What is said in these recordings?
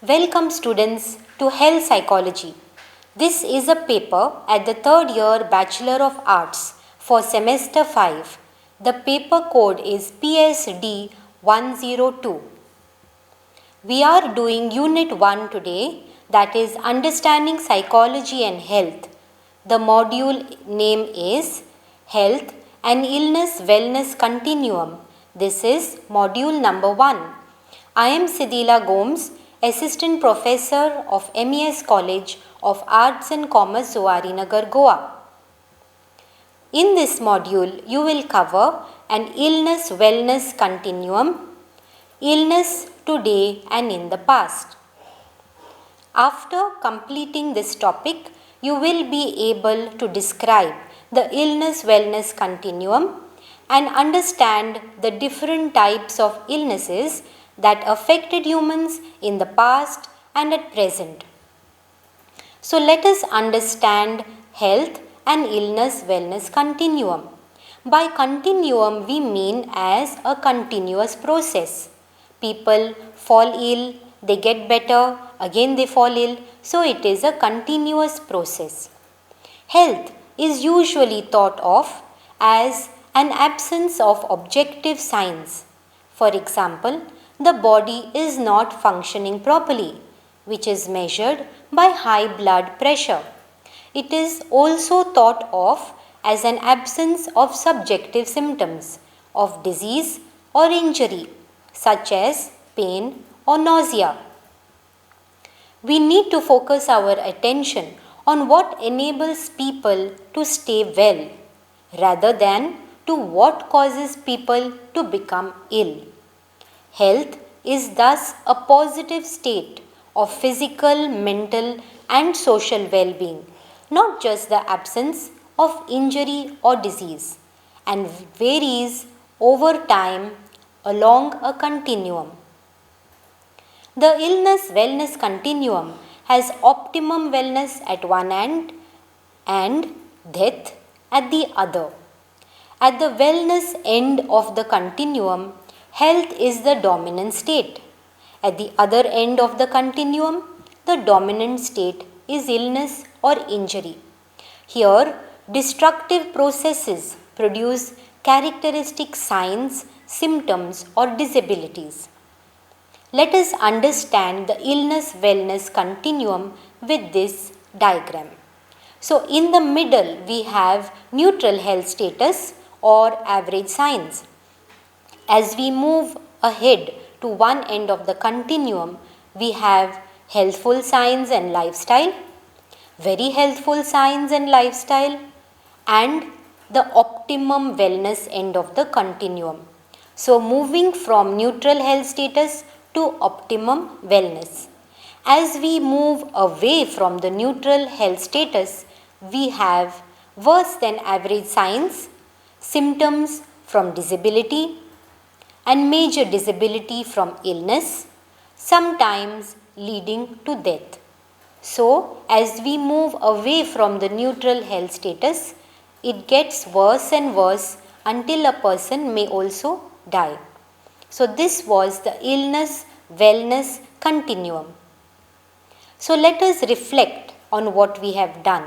Welcome students to Health Psychology. This is a paper at the third year Bachelor of Arts for semester 5. The paper code is PSD 102. We are doing Unit 1 today, that is Understanding Psychology and Health. The module name is Health and Illness Wellness Continuum. This is module number 1. I am Sidila Gomes, Assistant Professor of MES College of Arts and Commerce, Zuarinagar, Goa. In this module, you will cover an illness wellness continuum, illness today and in the past. After completing this topic, you will be able to describe the illness wellness continuum and understand the different types of illnesses that affected humans in the past and at present. So let us understand health and illness wellness continuum. By continuum we mean as a continuous process. People fall ill, they get better, again they fall ill, so it is a continuous process. Health is usually thought of as an absence of objective signs. For example, the body is not functioning properly, which is measured by high blood pressure. It is also thought of as an absence of subjective symptoms of disease or injury, such as pain or nausea. We need to focus our attention on what enables people to stay well rather than to what causes people to become ill. Health is thus a positive state of physical, mental, and social well being, not just the absence of injury or disease, and varies over time along a continuum. The illness wellness continuum has optimum wellness at one end and death at the other. At the wellness end of the continuum, health is the dominant state. At the other end of the continuum, the dominant state is illness or injury. Here, destructive processes produce characteristic signs, symptoms, or disabilities. Let us understand the illness wellness continuum with this diagram. So, in the middle, we have neutral health status or average signs. As we move ahead to one end of the continuum, we have healthful signs and lifestyle, very healthful signs and lifestyle, and the optimum wellness end of the continuum. So, moving from neutral health status to optimum wellness. As we move away from the neutral health status, we have worse than average signs, symptoms from disability, and major disability from illness, sometimes leading to death. So, as we move away from the neutral health status, it gets worse and worse until a person may also die. So, this was the illness wellness continuum. So, let us reflect on what we have done.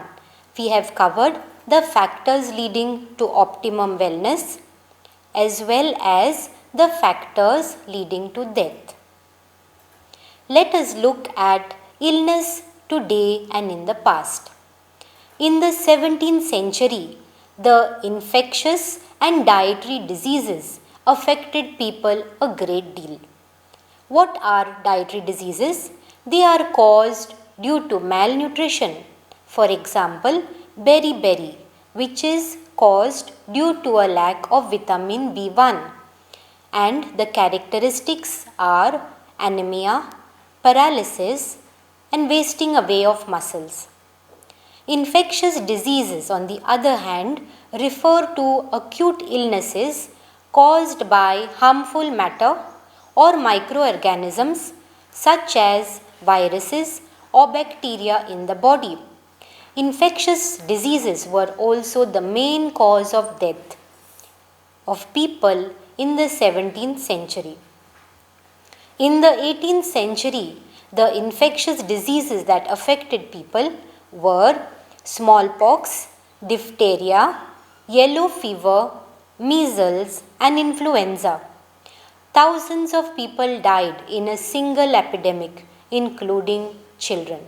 We have covered the factors leading to optimum wellness as well as the factors leading to death. Let us look at illness today and in the past. In the 17th century, the infectious and dietary diseases affected people a great deal. What are dietary diseases? They are caused due to malnutrition. For example, beriberi, which is caused due to a lack of vitamin B1. And the characteristics are anemia, paralysis, and wasting away of muscles. Infectious diseases, on the other hand, refer to acute illnesses caused by harmful matter or microorganisms such as viruses or bacteria in the body. Infectious diseases were also the main cause of death of people in the 17th century. In the 18th century, The infectious diseases that affected people were smallpox, diphtheria, yellow fever, measles, and influenza. Thousands of people died in a single epidemic, including children.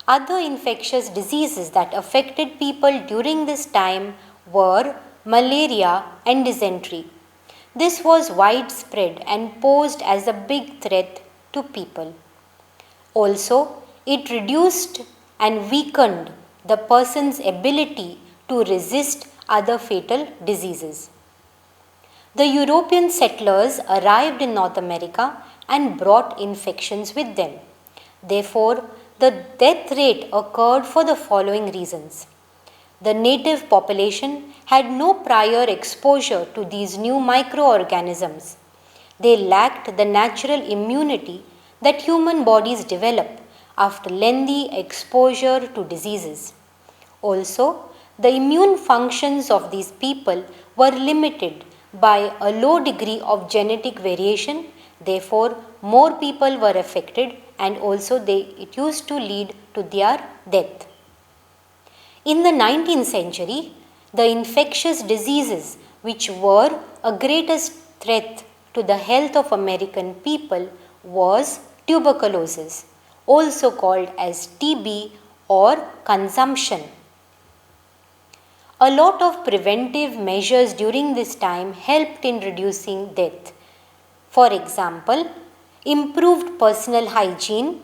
Other infectious diseases that affected people during this time were malaria and dysentery. This was widespread and posed as a big threat to people. Also, it reduced and weakened the person's ability to resist other fatal diseases. The European settlers arrived in North America and brought infections with them. Therefore, the death rate occurred for the following reasons. The native population had no prior exposure to these new microorganisms. They lacked the natural immunity that human bodies develop after lengthy exposure to diseases. Also, the immune functions of these people were limited by a low degree of genetic variation. Therefore, more people were affected and also it used to lead to their death. In the 19th century, the infectious diseases which were a greatest threat to the health of American people was tuberculosis, also called as TB or consumption. A lot of preventive measures during this time helped in reducing death. For example, improved personal hygiene,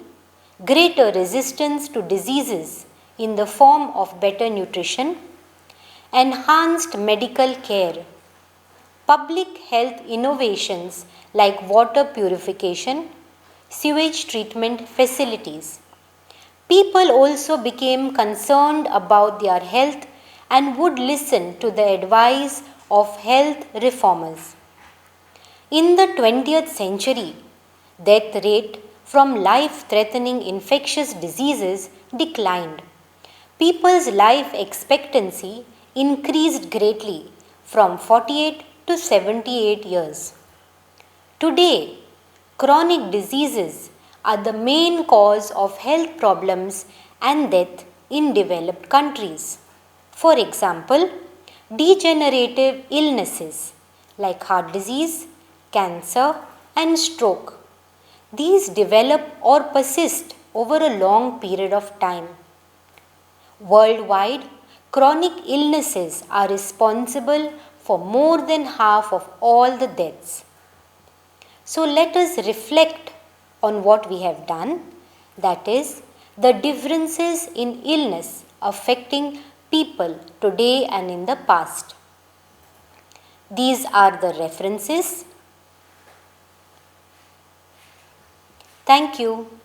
greater resistance to diseases in the form of better nutrition, enhanced medical care, public health innovations like water purification, sewage treatment facilities. People also became concerned about their health and would listen to the advice of health reformers. In the 20th century, death rate from life-threatening infectious diseases declined. People's life expectancy increased greatly from 48 to 78 years. Today, chronic diseases are the main cause of health problems and death in developed countries. For example, degenerative illnesses like heart disease, cancer, and stroke. These develop or persist over a long period of time. Worldwide, chronic illnesses are responsible for more than half of all the deaths. So let us reflect on what we have done, that is, the differences in illness affecting people today and in the past. These are the references. Thank you.